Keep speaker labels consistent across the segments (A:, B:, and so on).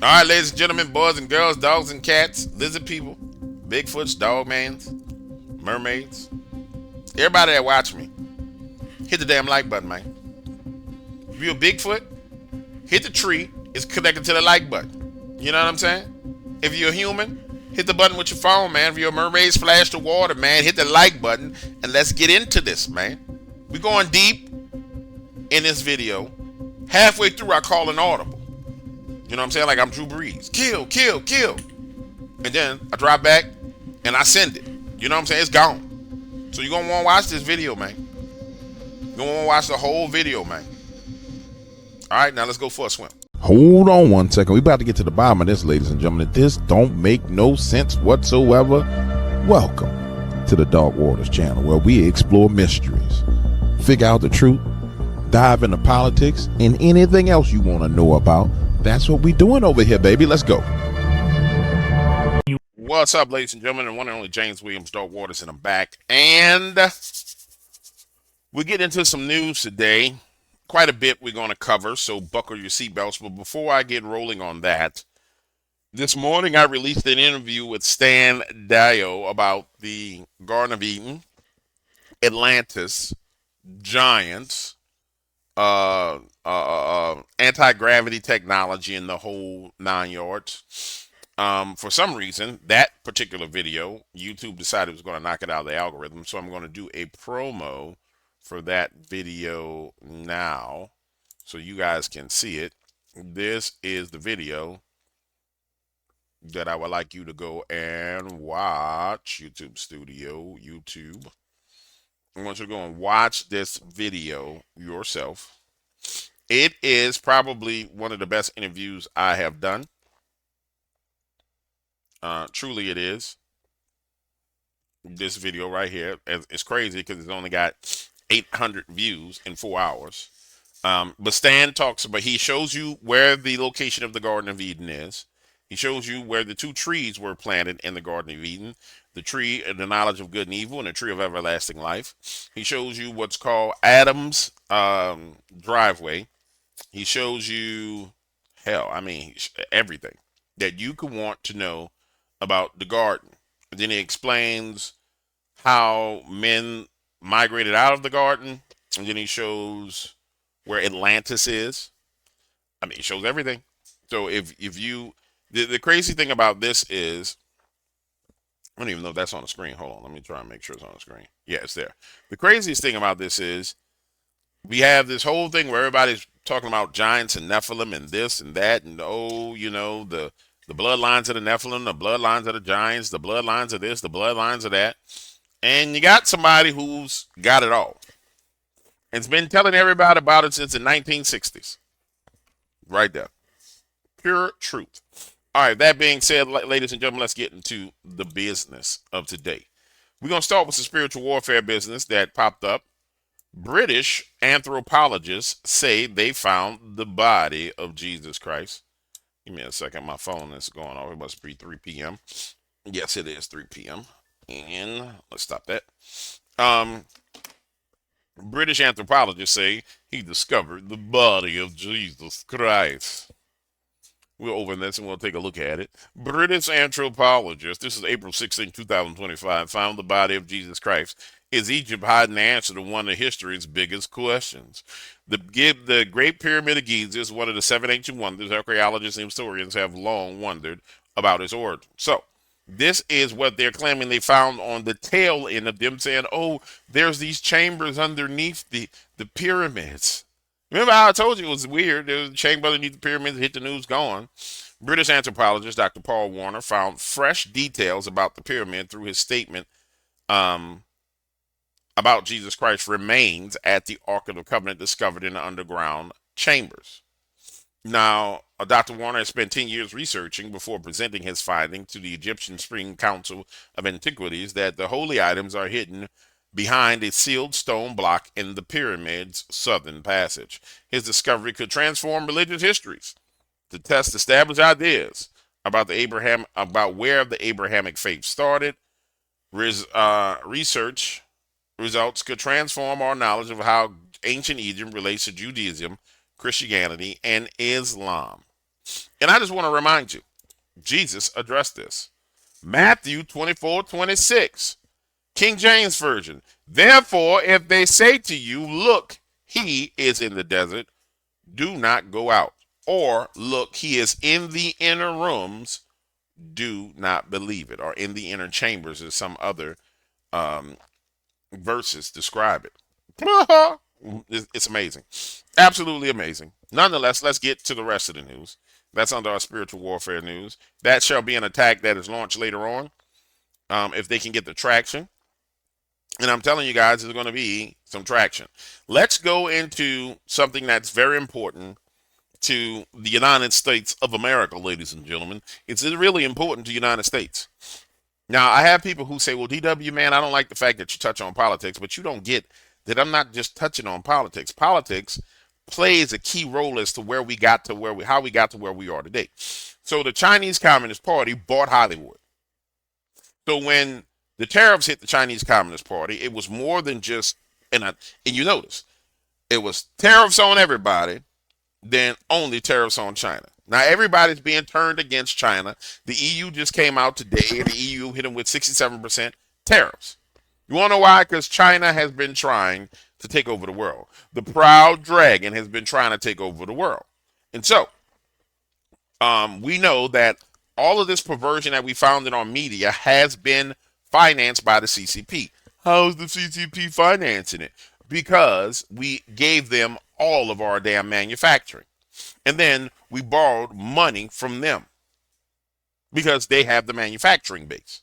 A: All right, ladies and gentlemen, boys and girls, dogs and cats, lizard people, Bigfoots, dogmans, mermaids, everybody that watch me, hit the damn like button, man. If you're a Bigfoot, hit the tree. It's connected to the like button. You know what I'm saying? If you're a human, hit the button with your phone, man. If you're a mermaid, splash the water, man. Hit the like button and let's get into this, man. We're going deep in this video. Halfway through, I call an audible. You know what I'm saying? Like I'm Drew Brees. Kill, kill, kill. And then I drop back and I send it. You know what I'm saying? It's gone. So you're going to want to watch this video, man. You're going to want to watch the whole video, man. All right, now let's go for a swim.
B: Hold on 1 second. We about to get to the bottom of this, ladies and gentlemen. This don't make no sense whatsoever. Welcome to the Dark Waters channel, where we explore mysteries, figure out the truth, dive into politics, and anything else you want to know about. That's what we doing over here, baby. Let's go.
A: What's up, ladies and gentlemen? And one and only James Williams, Dark Waters, and I'm back. And we get into some news today. Quite a bit we're going to cover, so buckle your seatbelts. But before I get rolling on that, this morning I released an interview with Stan Dio about the Garden of Eden, Atlantis, giants, anti-gravity technology, and the whole 9 yards. For some reason, that particular video, YouTube decided it was going to knock it out of the algorithm, so I'm going to do a promo for that video now so you guys can see it. This is the video that I would like you to go and watch. YouTube Studio, YouTube. I want you to go and watch this video yourself. It is probably one of the best interviews I have done. Truly it is. This video right here, it's crazy because it's only got 800 views in 4 hours. But Stan talks about, he shows you where the location of the Garden of Eden is. He shows you where the two trees were planted in the Garden of Eden, the tree of the knowledge of good and evil and the tree of everlasting life. He shows you what's called Adam's driveway. He shows you, everything that you could want to know about the garden. And then he explains how men migrated out of the garden, and then he shows where Atlantis is. He shows everything. So if you, the crazy thing about this is, I don't even know if that's on the screen. Hold on, let me try and make sure it's on the screen. Yeah, it's there. The craziest thing about this is we have this whole thing where everybody's talking about giants and Nephilim and this and that, and the bloodlines of the Nephilim, the bloodlines of the giants, the bloodlines of this, the bloodlines of that. And you got somebody who's got it all. It's been telling everybody about it since the 1960s. Right there. Pure truth. All right, that being said, ladies and gentlemen, let's get into the business of today. We're going to start with some spiritual warfare business that popped up. British anthropologists say they found the body of Jesus Christ. Give me a second. My phone is going off. It must be 3 p.m. Yes, it is 3 p.m. And let's stop that. British anthropologists say he discovered the body of Jesus Christ. We'll open this and we'll take a look at it. British anthropologists, this is April 16, 2025, found the body of Jesus Christ. Is Egypt hiding the answer to one of history's biggest questions? The Great Pyramid of Giza is one of the 7 ancient wonders. Archaeologists and historians have long wondered about its origin. So, this is what they're claiming they found on the tail end of them saying, oh, there's these chambers underneath the pyramids. Remember how I told you it was weird? There was a chamber underneath the pyramids, hit the news, gone. British anthropologist Dr. Paul Warner found fresh details about the pyramid through his statement about Jesus Christ's remains at the Ark of the Covenant discovered in the underground chambers. Now, Dr. Warner has spent 10 years researching before presenting his finding to the Egyptian Supreme Council of Antiquities that the holy items are hidden behind a sealed stone block in the pyramid's southern passage. His discovery could transform religious histories to test established ideas about where the Abrahamic faith started. Research results could transform our knowledge of how ancient Egypt relates to Judaism, Christianity, and Islam. And I just want to remind you, Jesus addressed this. Matthew 24:26, King James Version. Therefore, if they say to you, look, he is in the desert, do not go out. Or, look, he is in the inner rooms, do not believe it. Or in the inner chambers, as some other um, verses describe it. It's amazing. Absolutely amazing. Nonetheless, let's get to the rest of the news. That's under our spiritual warfare news. That shall be an attack that is launched later on, if they can get the traction. And I'm telling you guys, there's going to be some traction. Let's go into something that's very important to the United States of America, ladies and gentlemen. It's really important to the United States. Now, I have people who say, well, DW, man, I don't like the fact that you touch on politics, but you don't get that I'm not just touching on politics. Politics plays a key role as to where we got to how we got to where we are today. So the Chinese Communist Party bought Hollywood. So when the tariffs hit the Chinese Communist Party, it was more than just, and you notice, it was tariffs on everybody, then only tariffs on China. Now everybody's being turned against China. The EU just came out today, and the EU hit them with 67% tariffs. You want to know why? Because China has been trying to take over the world. The proud dragon has been trying to take over the world. And so, we know that all of this perversion that we found in our media has been financed by the CCP. How's the CCP financing it? Because we gave them all of our damn manufacturing. And then we borrowed money from them because they have the manufacturing base.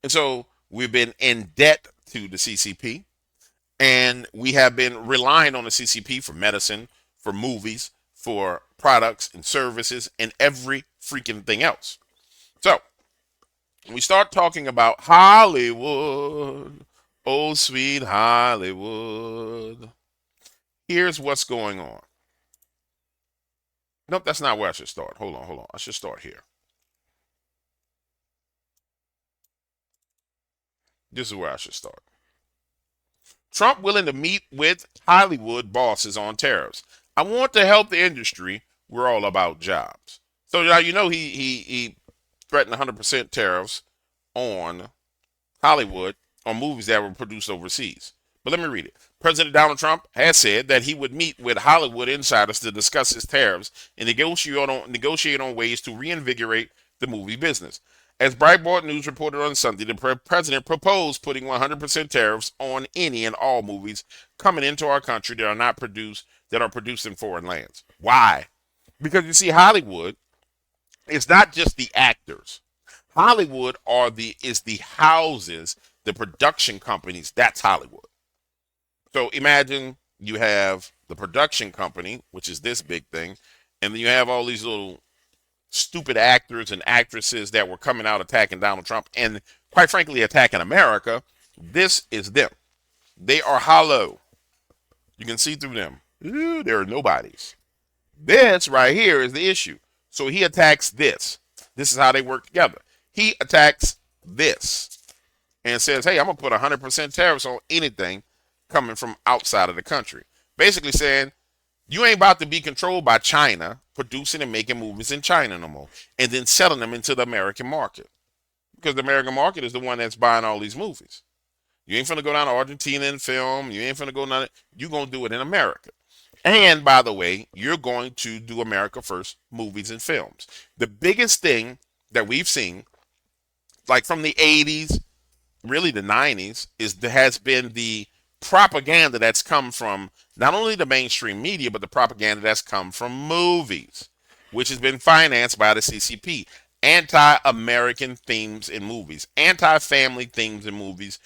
A: And so we've been in debt to the CCP, and we have been relying on the CCP for medicine, for movies, for products and services, and every freaking thing else. So we start talking about Hollywood, oh sweet Hollywood. Here's what's going on. Nope, that's not where I should start. Hold on. I should start here. This is where I should start. Trump willing to meet with Hollywood bosses on tariffs. I want to help the industry. We're all about jobs. So now you know he threatened 100% tariffs on Hollywood on movies that were produced overseas. But let me read it. President Donald Trump has said that he would meet with Hollywood insiders to discuss his tariffs and negotiate on ways to reinvigorate the movie business. As Breitbart News reported on Sunday, the president proposed putting 100% tariffs on any and all movies coming into our country that are produced in foreign lands. Why? Because you see, Hollywood is not just the actors. Hollywood is the houses, the production companies. That's Hollywood. So imagine you have the production company, which is this big thing, and then you have all these little stupid actors and actresses that were coming out attacking Donald Trump and, quite frankly, attacking America. This is them. They are hollow. You can see through them. Ooh, there are nobodies. This right here is the issue. So he attacks this. This is how they work together. He attacks this and says, hey, I'm going to put 100% tariffs on anything coming from outside of the country. Basically saying, you ain't about to be controlled by China producing and making movies in China no more and then selling them into the American market. Because the American market is the one that's buying all these movies. You ain't finna go down to Argentina and film. You ain't finna go down. You're going to do it in America. And by the way, you're going to do America first movies and films. The biggest thing that we've seen, like from the 80s, really the 90s, has been the propaganda that's come from not only the mainstream media, but the propaganda that's come from movies, which has been financed by the CCP. Anti-American themes in movies, anti-family themes in movies,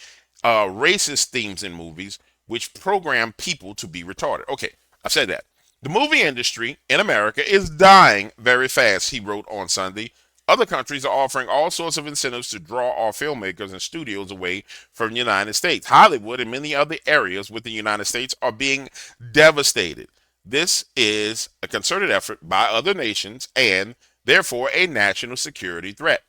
A: racist themes in movies, which program people to be retarded. Okay, I've said that. The movie industry in America is dying very fast, he wrote on Sunday. Other countries are offering all sorts of incentives to draw our filmmakers and studios away from the United States. Hollywood and many other areas within the United States are being devastated. This is a concerted effort by other nations and, therefore, a national security threat.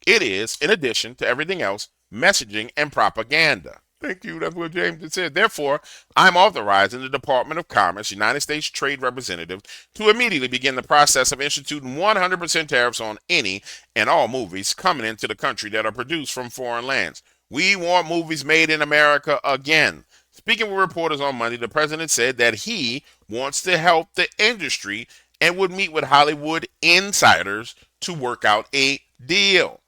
A: It is, in addition to everything else, messaging and propaganda. Thank you. That's what James said. Therefore, I'm authorizing the Department of Commerce, United States Trade Representative, to immediately begin the process of instituting 100% tariffs on any and all movies coming into the country that are produced from foreign lands. We want movies made in America again. Speaking with reporters on Monday, the president said that he wants to help the industry and would meet with Hollywood insiders to work out a deal.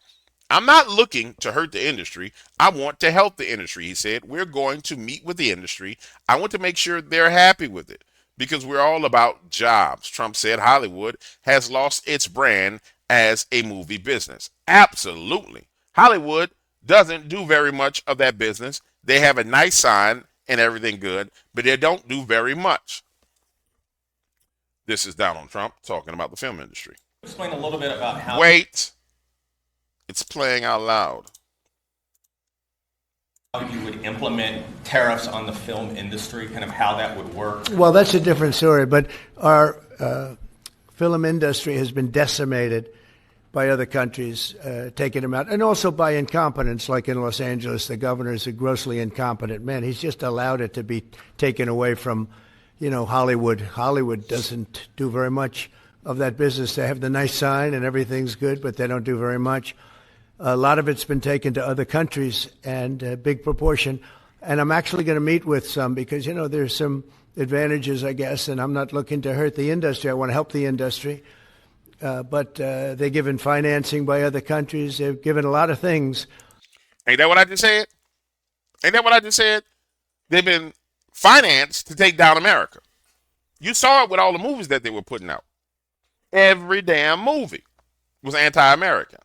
A: I'm not looking to hurt the industry. I want to help the industry, he said. We're going to meet with the industry. I want to make sure they're happy with it because we're all about jobs. Trump said Hollywood has lost its brand as a movie business. Absolutely. Hollywood doesn't do very much of that business. They have a nice sign and everything good, but they don't do very much. This is Donald Trump talking about the film industry.
C: Explain a little bit about how.
A: Wait. It's playing out loud.
C: How you would implement tariffs on the film industry, kind of how that would work.
D: Well, that's a different story, but our film industry has been decimated by other countries taking them out, and also by incompetence, like in Los Angeles. The governor is a grossly incompetent man. He's just allowed it to be taken away from, Hollywood. Hollywood doesn't do very much of that business. They have the nice sign and everything's good, but they don't do very much. A lot of it's been taken to other countries, and a big proportion. And I'm actually going to meet with some because, there's some advantages, I guess, and I'm not looking to hurt the industry. I want to help the industry. But they're given financing by other countries. They're given a lot of things.
A: Ain't that what I just said? Ain't that what I just said? They've been financed to take down America. You saw it with all the movies that they were putting out. Every damn movie was anti-American.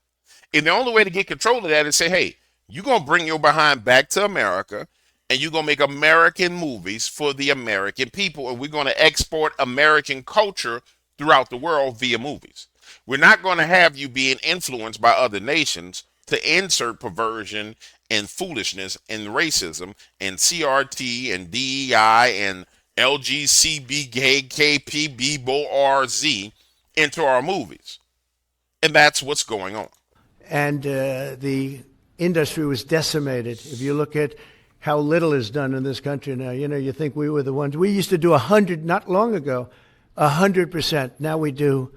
A: And the only way to get control of that is say, hey, you're going to bring your behind back to America and you're going to make American movies for the American people. And we're going to export American culture throughout the world via movies. We're not going to have you being influenced by other nations to insert perversion and foolishness and racism and CRT and DEI and LGCBKKPBORZ into our movies. And that's what's going on.
D: And the industry was decimated. If you look at how little is done in this country now, you think we were the ones. We used to do 100, not long ago, 100%. Now we do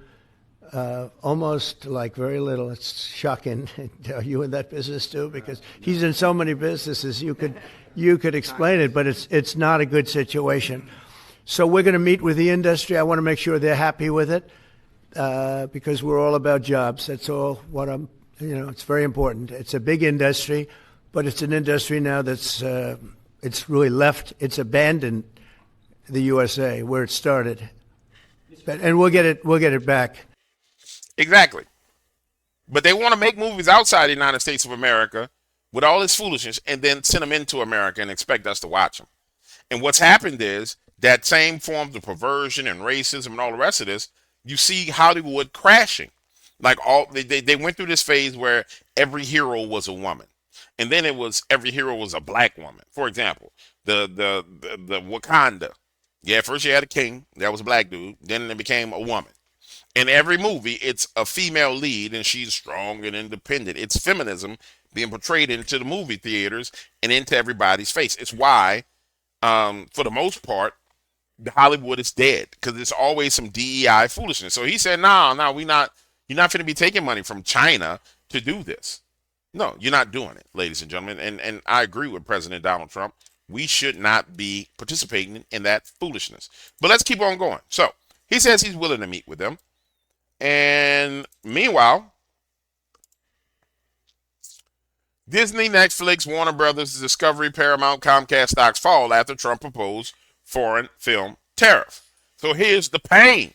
D: almost like very little. It's shocking. Are you in that business too? Because he's in so many businesses. You could explain it, but it's not a good situation. So we're going to meet with the industry. I want to make sure they're happy with it because we're all about jobs. That's all what I'm. It's very important. It's a big industry, but it's an industry now that's it's really left. It's abandoned the USA where it started, and we'll get it back.
A: Exactly. But they want to make movies outside the United States of America with all this foolishness and then send them into America and expect us to watch them. And what's happened is that same forms of perversion and racism and all the rest of this, you see Hollywood crashing. Like they went through this phase where every hero was a woman. And then it was every hero was a black woman. For example, the Wakanda. Yeah, first you had a king, that was a black dude, then it became a woman. In every movie, it's a female lead and she's strong and independent. It's feminism being portrayed into the movie theaters and into everybody's face. It's why, for the most part, Hollywood is dead because there's always some DEI foolishness. So he said, no, you're not going to be taking money from China to do this. No, you're not doing it, ladies and gentlemen. And I agree with President Donald Trump. We should not be participating in that foolishness. But let's keep on going. So he says he's willing to meet with them. And meanwhile, Disney, Netflix, Warner Brothers, Discovery, Paramount, Comcast stocks fall after Trump proposed foreign film tariff. So here's the pain.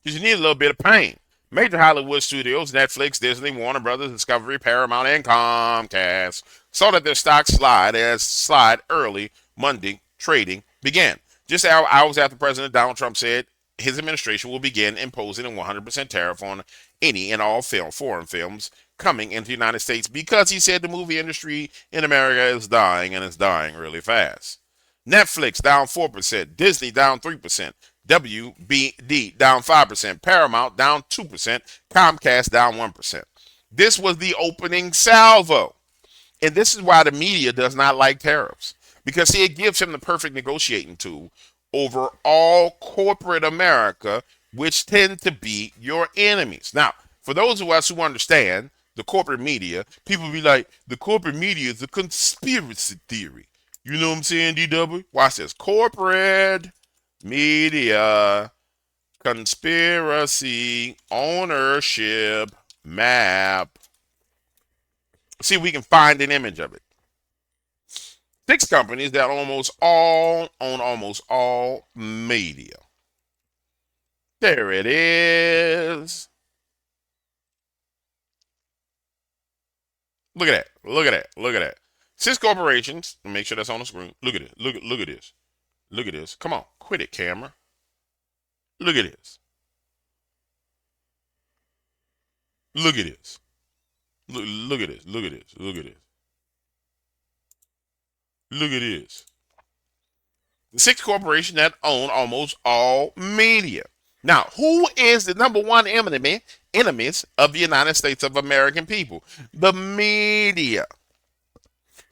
A: Because you need a little bit of pain. Major Hollywood studios, Netflix, Disney, Warner Brothers, Discovery, Paramount, and Comcast saw that their stocks slide early Monday trading began. Just hours after President Donald Trump said his administration will begin imposing a 100% tariff on any and all foreign films coming into the United States because he said the movie industry in America is dying and it's dying really fast. Netflix down 4%, Disney down 3%, WBD down 5%, Paramount down 2%, Comcast down 1%. This was the opening salvo. And this is why the media does not like tariffs. Because, see, it gives him the perfect negotiating tool over all corporate America, which tend to be your enemies. Now, for those of us who understand the corporate media, people be like, the corporate media is a conspiracy theory. You know what I'm saying, DW? Watch this. Corporate media conspiracy ownership map. See if we can find an image of it. 6 companies that almost all own almost all media. There it is. Look at that. Look at that. Look at that. 6 corporations. Make sure that's on the screen. Look at it. Look at this. Look at this. Come on. Quit it, camera. Look at this. Look at this. Look at this. Look at this. Look at this. Look at this. The 6 corporations that own almost all media. Now, who is the number one enemies of the United States of American people? The media.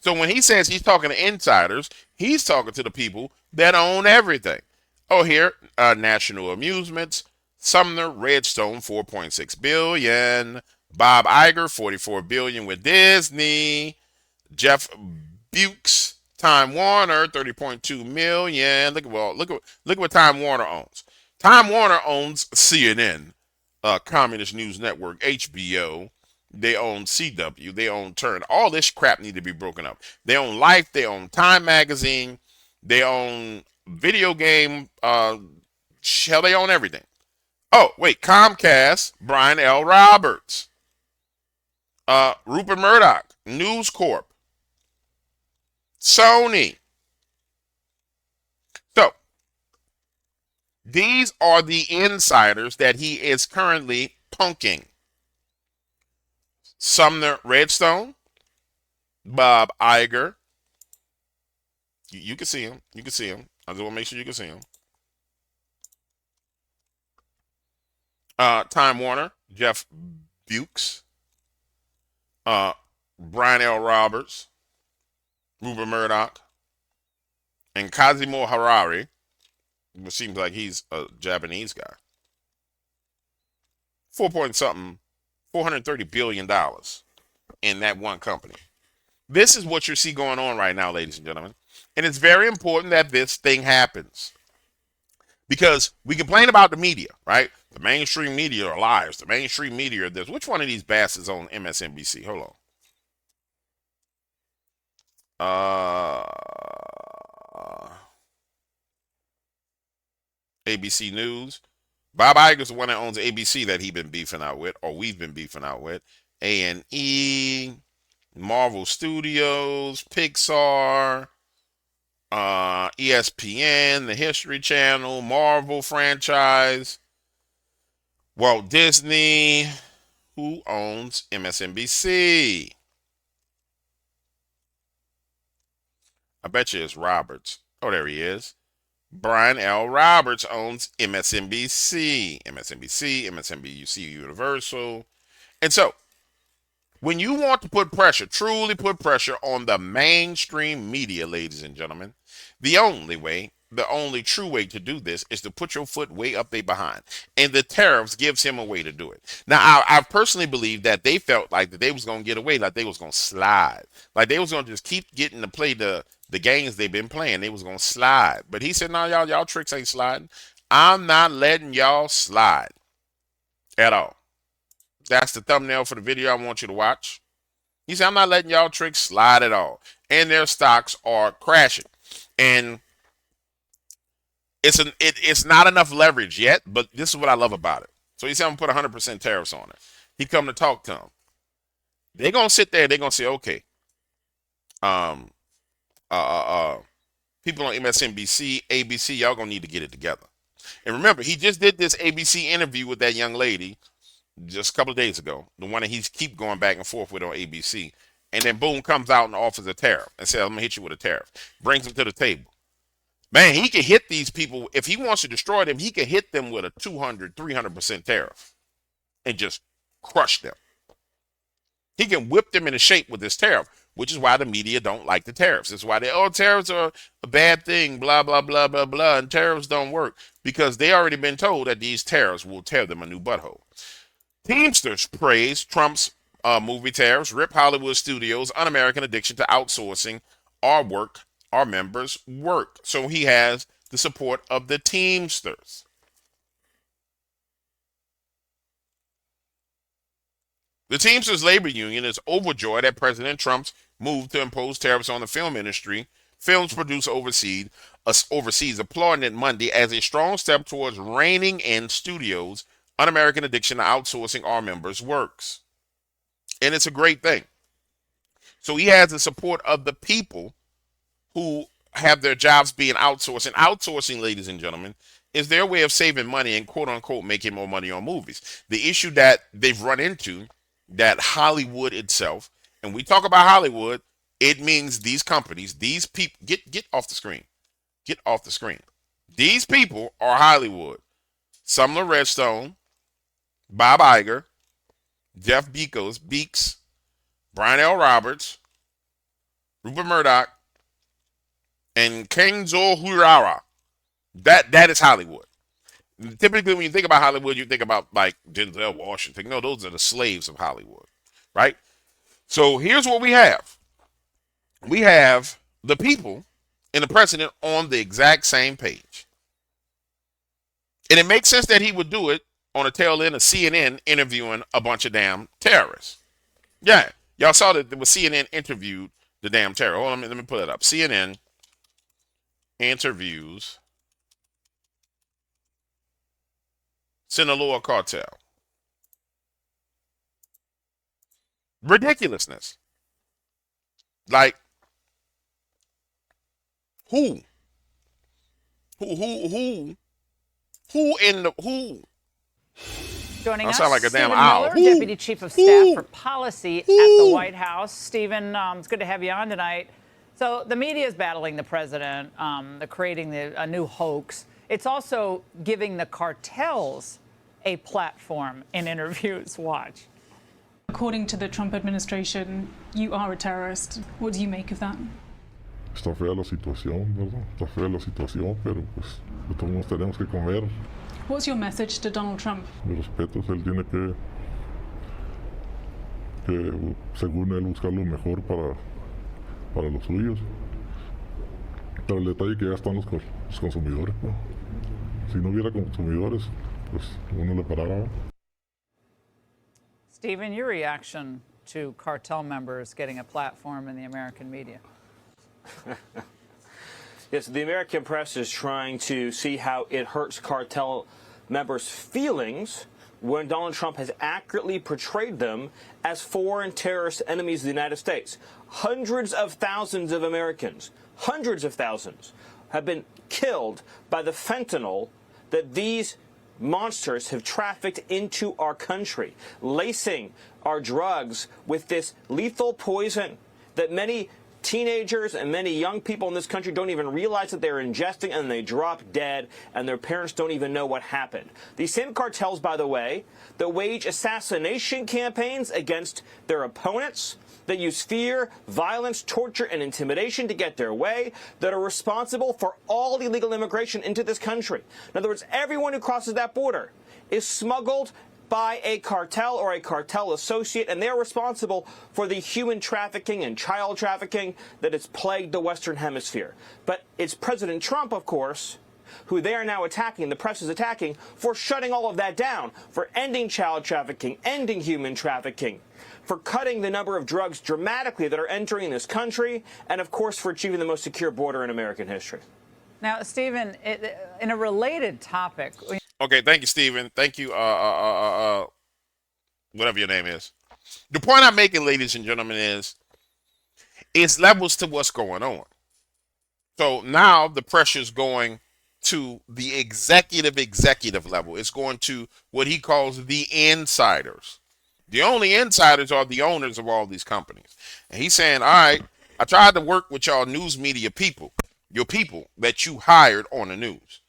A: So when he says he's talking to insiders, he's talking to the people that own everything. Oh, here, National Amusements, Sumner, Redstone, 4.6 billion, Bob Iger, 44 billion with Disney, Jeff Bukes, Time Warner, 30.2 million. Look what Time Warner owns. Time Warner owns CNN, Communist News Network, HBO. They own CW. They own Turn. All this crap need to be broken up. They own Life. They own Time Magazine. They own video game. Hell, they own everything. Oh, wait. Comcast, Brian L. Roberts. Rupert Murdoch, News Corp. Sony. So, these are the insiders that he is currently punking. Sumner Redstone, Bob Iger. You can see him. You can see him. I just want to make sure you can see him. Time Warner, Jeff Bukes, Brian L. Roberts, Rupert Murdoch, and Kazimo Harari, which seems like he's a Japanese guy. 430 billion dollars in that one company. This is what you see going on right now, ladies and gentlemen. And it's very important that this thing happens. Because we complain about the media, right? The mainstream media are liars. The mainstream media are this. Which one of these bastards on MSNBC? Hold on. ABC News. Bob Iger's the one that owns ABC that he's been beefing out with, or we've been beefing out with. A&E, Marvel Studios, Pixar, ESPN, the History Channel, Marvel franchise, Walt Disney. Who owns MSNBC? I bet you it's Roberts. Oh, there he is. Brian L. Roberts owns MSNBC, MSNBC Universal. And so, when you want to put pressure, truly put pressure on the mainstream media, ladies and gentlemen, the only true way to do this is to put your foot way up there behind. And the tariffs gives him a way to do it. Now, I personally believe that they felt like that they was going to get away, like they was going to slide. Like they was going to just keep getting to play the games they've been playing. They was going to slide. But he said, no, y'all tricks ain't sliding. I'm not letting y'all slide at all. That's the thumbnail for the video I want you to watch. He said, I'm not letting y'all tricks slide at all. And their stocks are crashing. And it's not enough leverage yet, but this is what I love about it. So he said, I'm going to put 100% tariffs on it. He come to talk to him. They're going to sit there. They're going to say, okay, people on MSNBC, ABC, y'all going to need to get it together. And remember, he just did this ABC interview with that young lady just a couple of days ago, the one that he's keep going back and forth with on ABC. And then boom, comes out and offers a tariff and says, I'm going to hit you with a tariff. Brings them to the table. Man, he can hit these people. If he wants to destroy them, he can hit them with a 200, 300% tariff and just crush them. He can whip them into shape with this tariff. which is why the media don't like the tariffs. That's why tariffs are a bad thing, blah, blah, blah, blah, blah, and tariffs don't work because they already been told that these tariffs will tear them a new butthole. Teamsters praise Trump's movie tariffs, rip Hollywood studios' un-American addiction to outsourcing our members' work. So he has the support of the Teamsters. The Teamsters Labor Union is overjoyed at President Trump's move to impose tariffs on the film industry. Films produced overseas applauding it Monday as a strong step towards reining in studios' un-American addiction to outsourcing our members' works. And it's a great thing. So he has the support of the people who have their jobs being outsourced. And outsourcing, ladies and gentlemen, is their way of saving money and quote unquote making more money on movies. The issue that they've run into, that Hollywood itself, and we talk about Hollywood, it means these companies, these people, get off the screen. Get off the screen. These people are Hollywood. Sumner Redstone, Bob Iger, Jeff Beeks, Brian L. Roberts, Rupert Murdoch, and Kenzo Hurara. That is Hollywood. Typically, when you think about Hollywood, you think about like Denzel Washington. No, those are the slaves of Hollywood, right? So here's what we have. We have the people and the president on the exact same page. And it makes sense that he would do it on the tail end of CNN interviewing a bunch of damn terrorists. Yeah, y'all saw that CNN interviewed the damn terror. Hold on, let me pull it up. CNN interviews Sinaloa cartel. Ridiculousness. Like, who
E: Joining
A: I
E: us,
A: sound like a damn
E: Stephen
A: owl.
E: Miller, Deputy Chief of Staff for Policy at the White House. Stephen, it's good to have you on tonight. So the media is battling the president. They're creating a new hoax. It's also giving the cartels a platform in interviews. Watch.
F: According to the Trump administration, you are a terrorist. What do you make of that?
G: Está fea la situación, ¿verdad? Está fea la situación, pero pues todos tenemos que comer.
F: What's your message to Donald Trump?
G: Mi respeto, él tiene que según él, buscar lo mejor para los suyos. Pero el detalle que ya están los consumidores, ¿no? Si no hubiera consumidores, pues uno le parara.
E: Stephen, your reaction to cartel members getting a platform in the American media?
H: Yes, the American press is trying to see how it hurts cartel members' feelings when Donald Trump has accurately portrayed them as foreign terrorist enemies of the United States. Hundreds of thousands of Americans, hundreds of thousands, have been killed by the fentanyl that these monsters have trafficked into our country, lacing our drugs with this lethal poison that many teenagers and many young people in this country don't even realize that they're ingesting, and they drop dead, and their parents don't even know what happened. These same cartels, by the way, that wage assassination campaigns against their opponents, that use fear, violence, torture, and intimidation to get their way, that are responsible for all illegal immigration into this country. In other words, everyone who crosses that border is smuggled by a cartel or a cartel associate, and they're responsible for the human trafficking and child trafficking that has plagued the Western Hemisphere. But it's President Trump, of course, who they are now attacking, the press is attacking, for shutting all of that down, for ending child trafficking, ending human trafficking, for cutting the number of drugs dramatically that are entering this country, and, of course, for achieving the most secure border in American history.
E: Now, Stephen, in a related topic.
A: Okay, thank you, Stephen. Thank you, whatever your name is. The point I'm making, ladies and gentlemen, is it's levels to what's going on. So now the pressure's going to the executive level. It's going to what he calls the insiders. The only insiders are the owners of all these companies. And he's saying, all right, I tried to work with y'all news media people, your people that you hired on the news.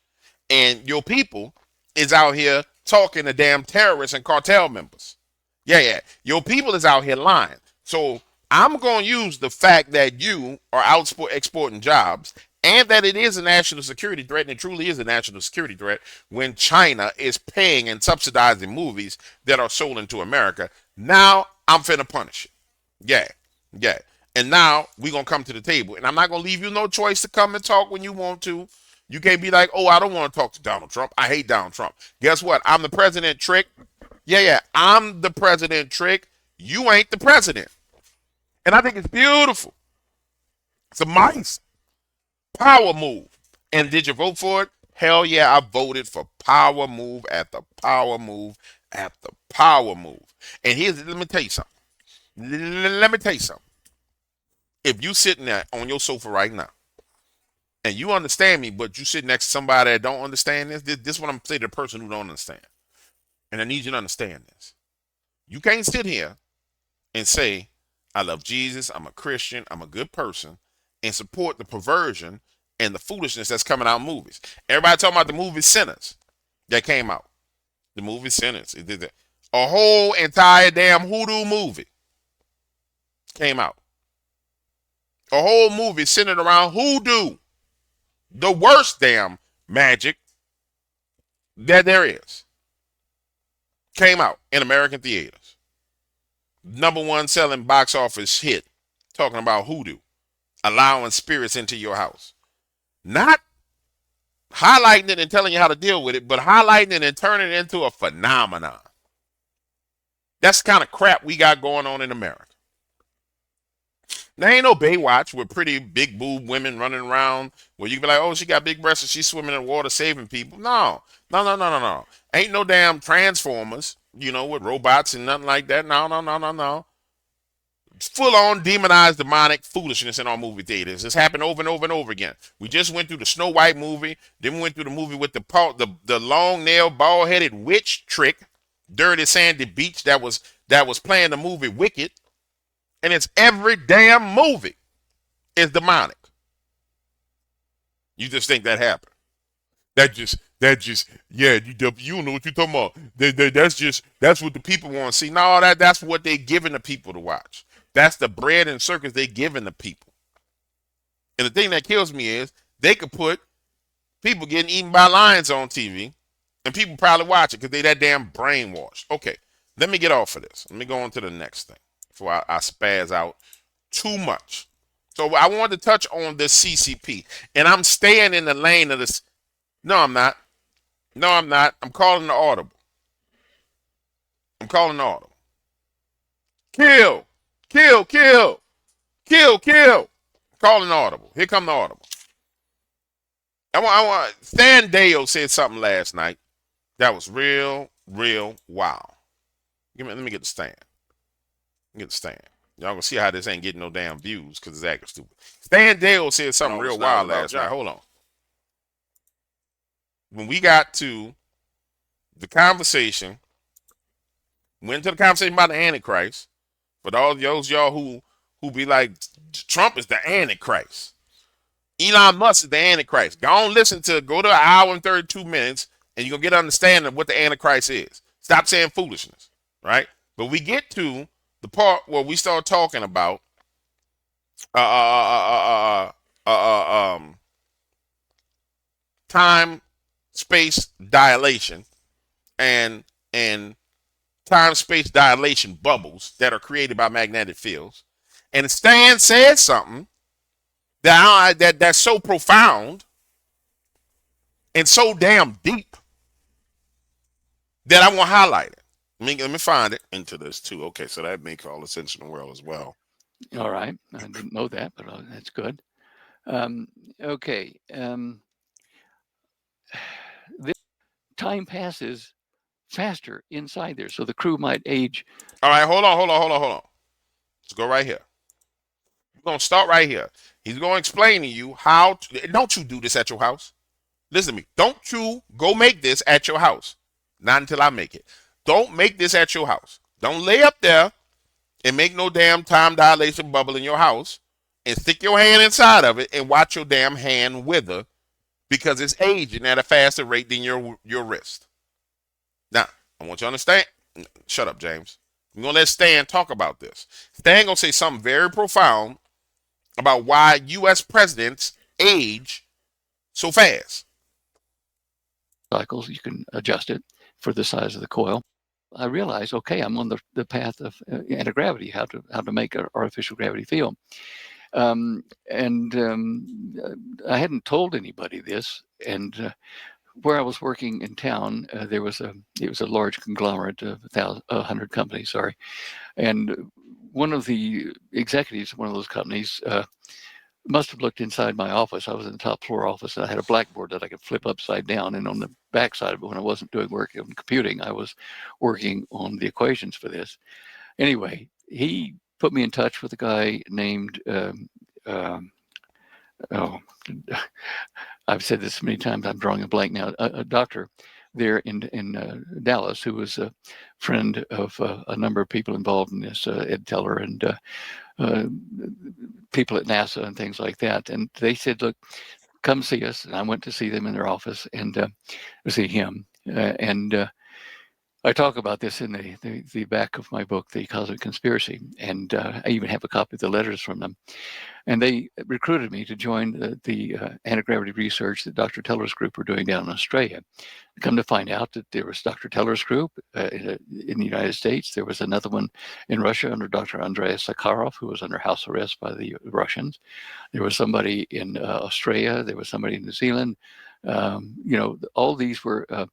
A: And your people is out here talking to damn terrorists and cartel members. Yeah. Your people is out here lying. So I'm going to use the fact that you are exporting jobs and that it is a national security threat, and it truly is a national security threat when China is paying and subsidizing movies that are sold into America. Now I'm finna punish it. Yeah, yeah. And now we're going to come to the table. And I'm not going to leave you no choice to come and talk when you want to. You can't be like, oh, I don't want to talk to Donald Trump. I hate Donald Trump. Guess what? I'm the president, Trick. Yeah. I'm the president, Trick. You ain't the president. And I think it's beautiful. It's a mice power move. And did you vote for it? Hell yeah, I voted for power move at the power move at the power move. And let me tell you something. Let me tell you something. If you sitting there on your sofa right now, and you understand me, but you sit next to somebody that don't understand this is what I'm saying to the person who don't understand. And I need you to understand this. You can't sit here and say, I love Jesus, I'm a Christian, I'm a good person, and support the perversion and the foolishness that's coming out in movies. Everybody talking about the movie Sinners that came out. The movie Sinners. It did that. A whole entire damn hoodoo movie came out. A whole movie centered around hoodoo. The worst damn magic that there is. Came out in American theaters. #1 selling box office hit. Talking about hoodoo. Allowing spirits into your house. Not highlighting it and telling you how to deal with it, but highlighting it and turning it into a phenomenon. That's the kind of crap we got going on in America. There ain't no Baywatch with pretty big boob women running around where you can be like, oh, she got big breasts and she's swimming in the water saving people. No. Ain't no damn Transformers, with robots and nothing like that. No. Full on demonized demonic foolishness in our movie theaters. It's happened over and over and over again. We just went through the Snow White movie. Then we went through the movie with the long nailed bald headed witch Trick, Dirty Sandy Beach that was playing the movie Wicked. And it's every damn movie is demonic. You just think that happened. Yeah, you don't know what you're talking about. That's what the people want to see. No, that's what they're giving the people to watch. That's the bread and circus they're giving the people. And the thing that kills me is they could put people getting eaten by lions on TV and people probably watch it because they that damn brainwashed. Okay, let me get off of this. Let me go on to the next thing before I spaz out too much. So I wanted to touch on the CCP. And I'm staying in the lane of this. No, I'm not. I'm calling the audible. Kill. Calling the audible. Here come the audible. Stan Dale said something last night that was real wild. Let me get the stand. Y'all gonna see how this ain't getting no damn views because it's acting stupid. Stan Dale said something real wild last night. Hold on. When we got to the conversation, went to the conversation about the Antichrist, for all those y'all who be like, Trump is the Antichrist. Elon Musk is the Antichrist. Go to an hour and 32 minutes and you're going to get an understanding of what the Antichrist is. Stop saying foolishness, right? But we get to the part where we start talking about time, space dilation and time space dilation bubbles that are created by magnetic fields. And Stan said something that's so profound and so damn deep that I want to highlight it. Let me find it into this too. Okay, so that makes all the sense in the world as well.
I: All right, I didn't know that, but that's good. Okay. This time passes faster inside there, so the crew might age.
A: All right, hold on. Let's go right here. We're going to start right here. He's going to explain to you how to, don't you do this at your house. Listen to me. Don't you go make this at your house. Not until I make it. Don't make this at your house. Don't lay up there and make no damn time dilation bubble in your house and stick your hand inside of it and watch your damn hand wither because it's aging at a faster rate than your wrist. Now, I want you to understand. Shut up, James. We're going to let Stan talk about this. Stan going to say something very profound about why U.S. presidents age so fast.
I: Cycles, you can adjust it for the size of the coil. I realized, okay, I'm on the path of anti-gravity, how to make an artificial gravity field. I hadn't told anybody this, and where I was working in town, it was a large conglomerate of 100 companies, sorry, and one of the executives of one of those companies must have looked inside my office. I was in the top floor office, and I had a blackboard that I could flip upside down. And on the back side of it, when I wasn't doing work on computing, I was working on the equations for this. Anyway, he put me in touch with a guy named, I've said this many times, I'm drawing a blank now, a doctor there in Dallas who was a friend of a number of people involved in this, Ed Teller and people at NASA and things like that. And they said, look, come see us. And I went to see them in their office and see him. I talk about this in the back of my book, The Cosmic Conspiracy. And I even have a copy of the letters from them. And they recruited me to join the anti-gravity research that Dr. Teller's group were doing down in Australia. Come to find out that there was Dr. Teller's group in the United States. There was another one in Russia under Dr. Andrei Sakharov, who was under house arrest by the Russians. There was somebody in Australia. There was somebody in New Zealand. All these were a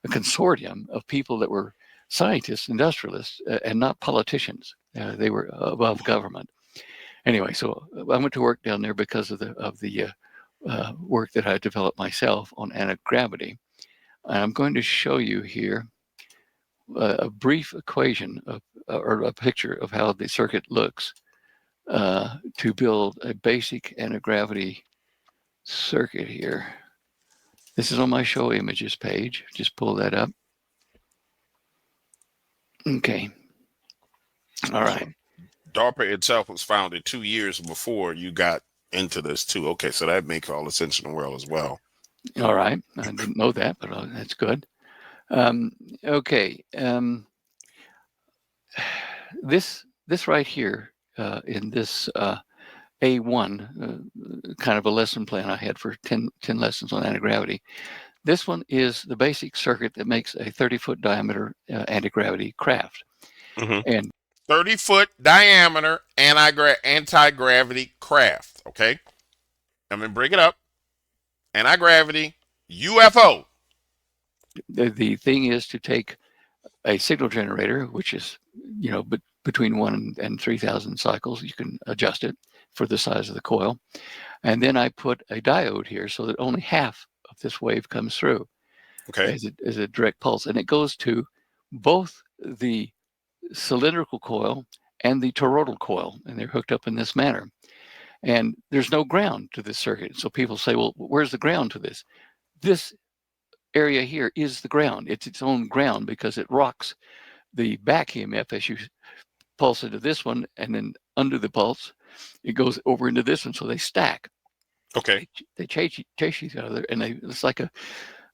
I: consortium of people that were scientists, industrialists, and not politicians. They were above government. Anyway, so I went to work down there because of the work that I developed myself on anti-gravity. And I'm going to show you here a brief equation or a picture of how the circuit looks to build a basic anti-gravity circuit here. This is on my show images page. Just pull that up. Okay. All right.
A: DARPA itself was founded 2 years before you got into this too. Okay, so that makes all the sense in the world as well.
I: All right. I didn't know that, but that's good. Okay. This right here in this A1, kind of a lesson plan I had for 10 lessons on anti-gravity. This one is the basic circuit that makes a 30-foot diameter anti-gravity craft.
A: Mm-hmm.
I: And
A: 30-foot diameter anti-gravity craft. Okay, I'm gonna bring it up. Anti-gravity UFO.
I: The thing is to take a signal generator, which is between 1 and 3,000 cycles. You can adjust it for the size of the coil, and then I put a diode here so that only half of this wave comes through.
A: Okay,
I: as a direct pulse, and it goes to both the cylindrical coil and the toroidal coil, and they're hooked up in this manner. And there's no ground to this circuit. So people say, well, where's the ground to this? This area here is the ground. It's its own ground because it rocks the back EMF as you pulse into this one, and then under the pulse, it goes over into this one. So they stack.
A: Okay.
I: They chase each other, and it's like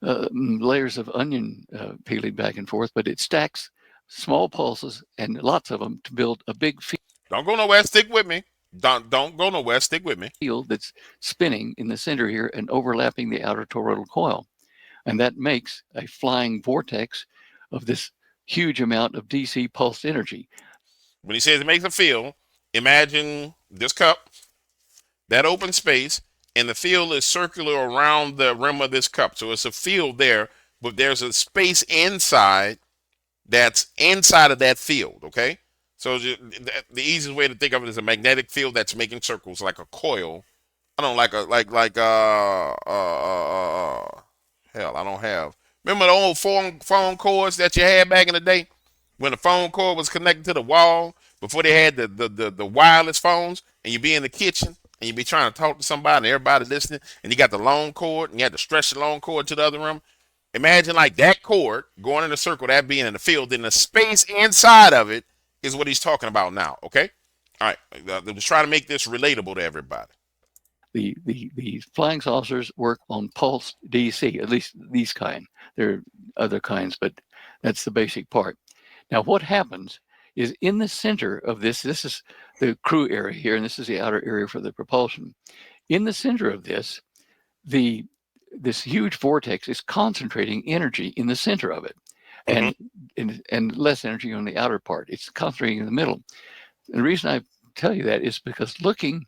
I: layers of onion peeling back and forth, but it stacks small pulses and lots of them to build a big field.
A: Don't go nowhere. Stick with me. Don't go nowhere. Stick with me.
I: Field that's spinning in the center here and overlapping the outer toroidal coil. And that makes a flying vortex of this huge amount of DC pulsed energy.
A: When he says it makes a field, imagine this cup, that open space, and the field is circular around the rim of this cup. So it's a field there, but there's a space inside that's inside of that field, okay? So the easiest way to think of it is a magnetic field that's making circles like a coil. I don't hell, I don't have. Remember the old phone cords that you had back in the day? When the phone cord was connected to the wall before they had the wireless phones, and you be in the kitchen and you be trying to talk to somebody and everybody listening, and you got the long cord and you had to stretch the long cord to the other room. Imagine like that cord going in a circle, that being in the field, then the space inside of it is what he's talking about now. Okay, all right. Let's try to make this relatable to everybody.
I: The flying saucers work on pulsed DC, at least these kind. There are other kinds, but that's the basic part. Now, what happens is in the center of this. This is the crew area here, and this is the outer area for the propulsion. In the center of this, this huge vortex is concentrating energy in the center of it, and less energy on the outer part. It's concentrating in the middle. And the reason I tell you that is because looking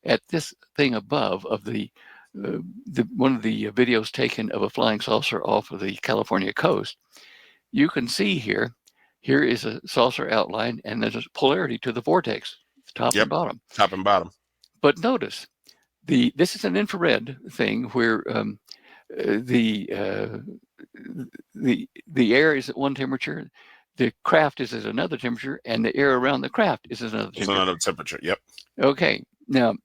I: at this thing above of one of the videos taken of a flying saucer off of the California coast, you can see here is a saucer outline, and there's a polarity to the vortex, top and bottom.
A: Top and bottom.
I: But notice this is an infrared thing where the air is at one temperature, the craft is at another temperature, and the air around the craft is at another temperature.
A: Another temperature. Yep.
I: Okay. Now,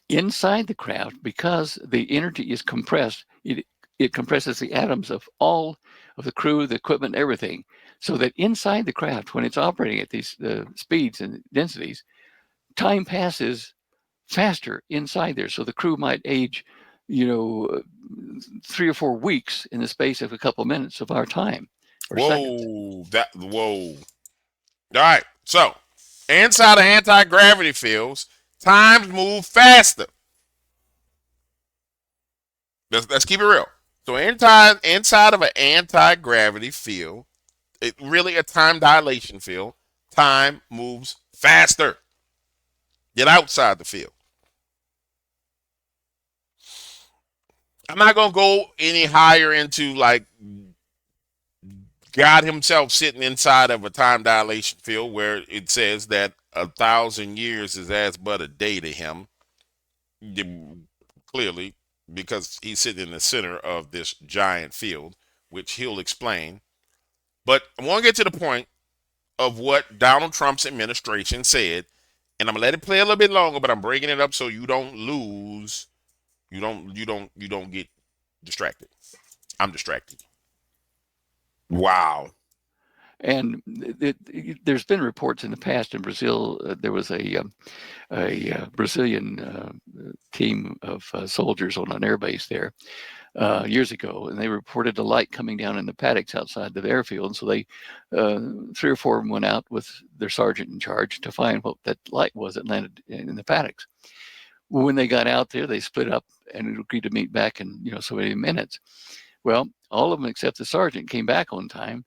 I: inside the craft, because the energy is compressed, it compresses the atoms of all of the crew, the equipment, everything, so that inside the craft, when it's operating at these speeds and densities, time passes faster inside there. So the crew might age, 3 or 4 weeks in the space of a couple of minutes of our time.
A: Whoa. All right. So inside of anti-gravity fields, times move faster. Let's keep it real. So inside of an anti-gravity field, really a time dilation field, time moves faster. Get outside the field. I'm not going to go any higher into like God himself sitting inside of a time dilation field where it says that 1,000 years is as but a day to him. Clearly, because he's sitting in the center of this giant field, which he'll explain. But I want to get to the point of what Donald Trump's administration said, and I'm gonna let it play a little bit longer, but I'm breaking it up so you don't lose, you don't get distracted. I'm distracted. Wow.
I: And there's been reports in the past in Brazil. There was a Brazilian team of soldiers on an airbase there years ago, and they reported a light coming down in the paddocks outside the airfield. And so they, 3 or 4 of them went out with their sergeant in charge to find what that light was that landed in the paddocks. When they got out there, they split up and agreed to meet back in so many minutes. Well, all of them except the sergeant came back on time.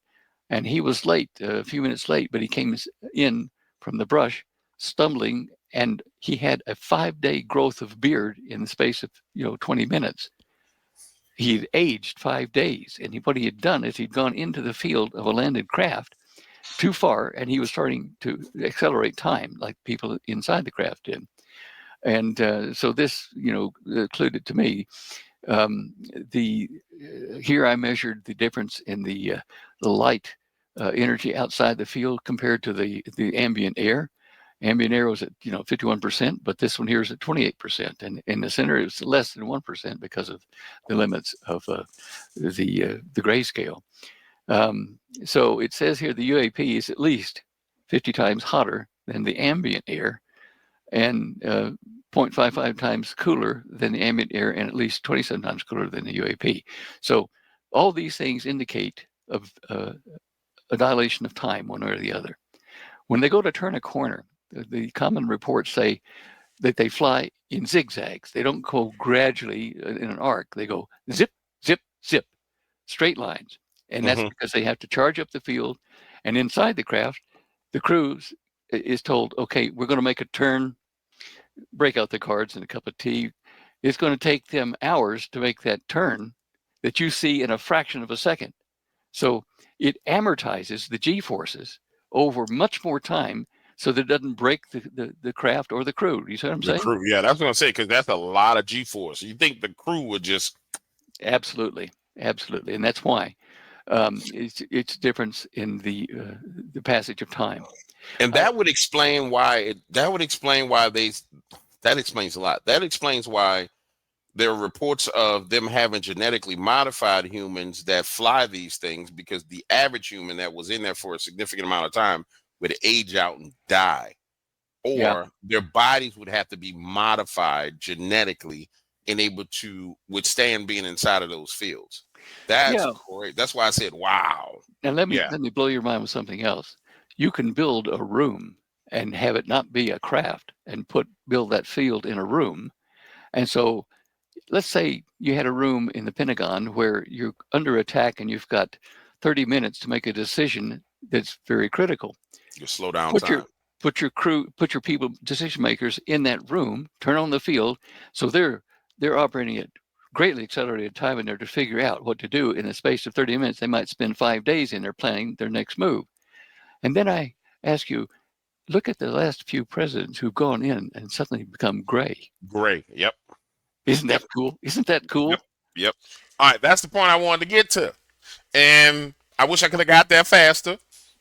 I: And he was late, a few minutes late, but he came in from the brush, stumbling, and he had a 5-day growth of beard in the space of 20 minutes. He had aged 5 days, and what he had done is he'd gone into the field of a landed craft too far, and he was starting to accelerate time like people inside the craft did. And so this, included to me. Here I measured the difference in the light energy outside the field compared to the ambient air. Ambient air was at 51%, but this one here is at 28%, and in the center it's less than 1% because of the limits of the grayscale. So it says here the UAP is at least 50 times hotter than the ambient air, and 0.55 times cooler than the ambient air, and at least 27 times cooler than the UAP. So all these things indicate of a dilation of time, one way or the other. When they go to turn a corner, the common reports say that they fly in zigzags. They don't go gradually in an arc. They go zip, zip, zip, straight lines. And that's because they have to charge up the field. And inside the craft, the crew is told, okay, we're going to make a turn, break out the cards and a cup of tea. It's going to take them hours to make that turn that you see in a fraction of a second. So it amortizes the G-forces over much more time so that it doesn't break the craft or the crew. You see what I'm saying?
A: The crew, yeah, that's what I'm saying, because that's a lot of G-force. You think the crew would just...
I: Absolutely. And that's why it's difference in the passage of time.
A: And that would explain why, that explains a lot. That explains why there are reports of them having genetically modified humans that fly these things, because the average human that was in there for a significant amount of time would age out and die, or their bodies would have to be modified genetically and able to withstand being inside of those fields. That's great. That's why I said, wow.
I: And let me blow your mind with something else. you can build a room and have it not be a craft and build that field in a room. And so let's say you had a room in the Pentagon where you're under attack and you've got 30 minutes to make a decision that's very critical.
A: You slow down
I: Put your
A: time.
I: put your crew, put your people, decision makers in that room, turn on the field, so they're operating at greatly accelerated time in there to figure out what to do in the space of 30 minutes. They might spend 5 days in there planning their next move. And then I ask you, look at the last few presidents who've gone in and suddenly become gray.
A: Gray. Yep.
I: Isn't that cool? Isn't that cool?
A: Yep. Yep. All right. That's the point I wanted to get to. And I wish I could have got there faster,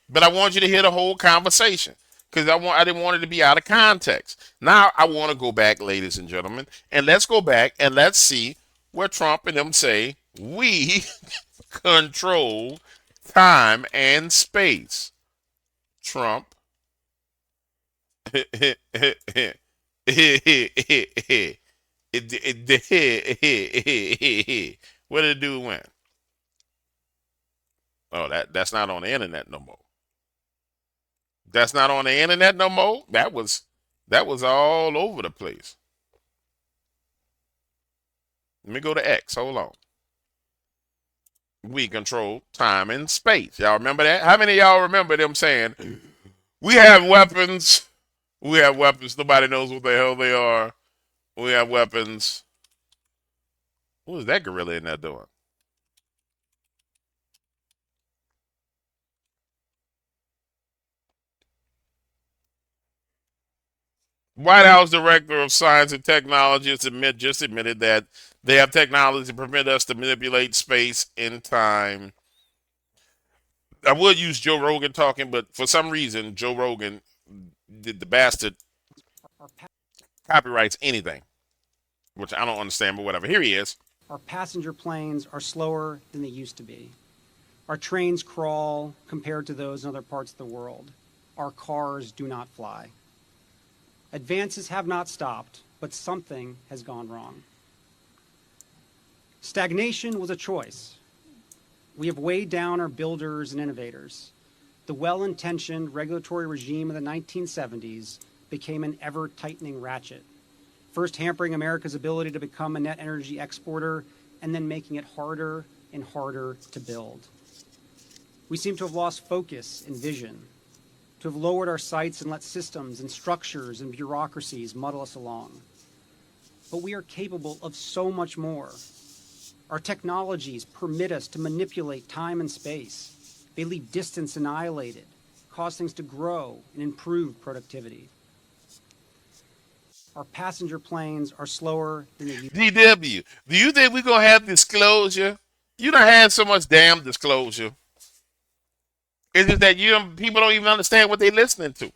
A: but I want you to hear the whole conversation because I didn't want it to be out of context. Now I want to go back, ladies and gentlemen, and let's go back and let's see where Trump and them say we control time and space. Trump. What did it do when? Oh, that's not on the internet no more. That's not on the internet no more. That was all over the place. Let me go to X. Hold on. We control time and space. Y'all remember that? How many of y'all remember them saying, we have weapons. We have weapons. Nobody knows what the hell they are. We have weapons. What is that gorilla in there doing? White House Director of Science and Technology just admitted that they have technology to permit us to manipulate space and time. I would use Joe Rogan talking, but for some reason, Joe Rogan, the bastard, copyrights anything, which I don't understand, but whatever. Here he is.
J: Our passenger planes are slower than they used to be. Our trains crawl compared to those in other parts of the world. Our cars do not fly. Advances have not stopped, but something has gone wrong. Stagnation was a choice. We have weighed down our builders and innovators. The well-intentioned regulatory regime of the 1970s became an ever-tightening ratchet, first hampering America's ability to become a net energy exporter and then making it harder and harder to build. We seem to have lost focus and vision, to have lowered our sights and let systems and structures and bureaucracies muddle us along. But we are capable of so much more. Our technologies permit us to manipulate time and space. They leave distance annihilated, cause things to grow and improve productivity. Our passenger planes are slower than they used to be.
A: DW, do you think we're going to have disclosure? You don't have so much damn disclosure. It's just that people don't even understand what they're listening to.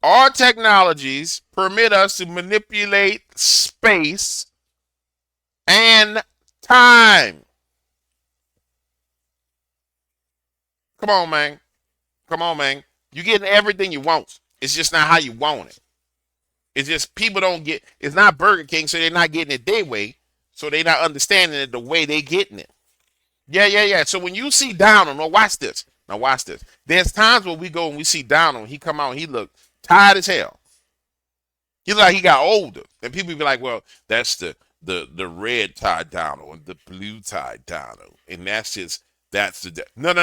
A: Our technologies permit us to manipulate space and time. Come on, man. Come on, man. You're getting everything you want. It's just not how you want it. It's just people don't get, it's not Burger King, so they're not getting it their way. So they're not understanding it the way they're getting it. Yeah. So when you see Donald, now watch this. There's times when we go and we see Donald, he come out and he look tired as hell. He look like he got older. And people be like, well, that's the red tie Donald and the blue tie Donald. And that's the no.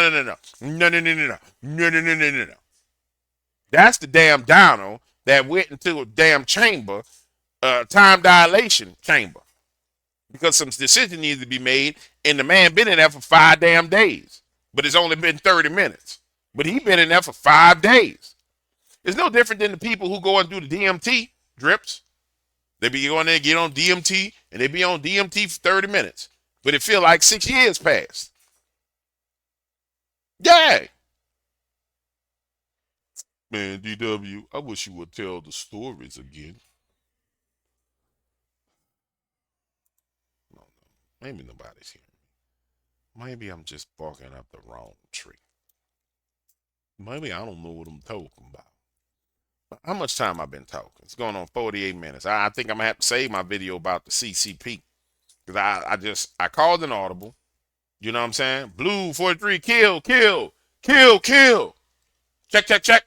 A: That's the damn Donald that went into a damn chamber, time dilation chamber. Because some decision needs to be made, and the man been in there for 5 damn days. But it's only been 30 minutes. But he been in there for 5 days. It's no different than the people who go and do the DMT drips. They be going there and get on DMT, and they be on DMT for 30 minutes. But it feel like 6 years passed. Yeah. Man, DW, I wish you would tell the stories again. No. Maybe nobody's hearing me. Maybe I'm just barking up the wrong tree. Maybe I don't know what I'm talking about. How much time I've been talking? It's going on 48 minutes. I think I'm going to have to save my video about the CCP. Because I called an audible. You know what I'm saying? Blue 43, kill, kill, kill, kill. Check, check, check.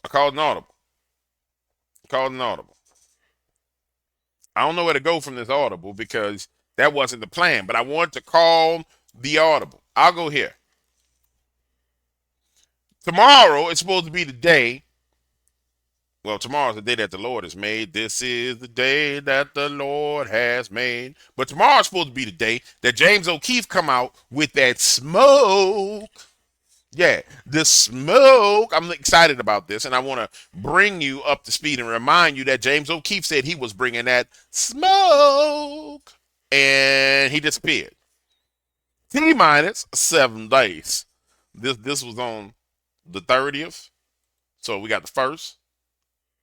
A: I called an audible. I don't know where to go from this audible because that wasn't the plan, but I wanted to call the audible. I'll go here. Tomorrow is supposed to be the day. Well, tomorrow's the day that the Lord has made. This is the day that the Lord has made. But tomorrow's supposed to be the day that James O'Keefe come out with that smoke. Yeah, the smoke. I'm excited about this, and I want to bring you up to speed and remind you that James O'Keefe said he was bringing that smoke, and he disappeared. T-minus 7 days. This was on the 30th, so we got the 1st,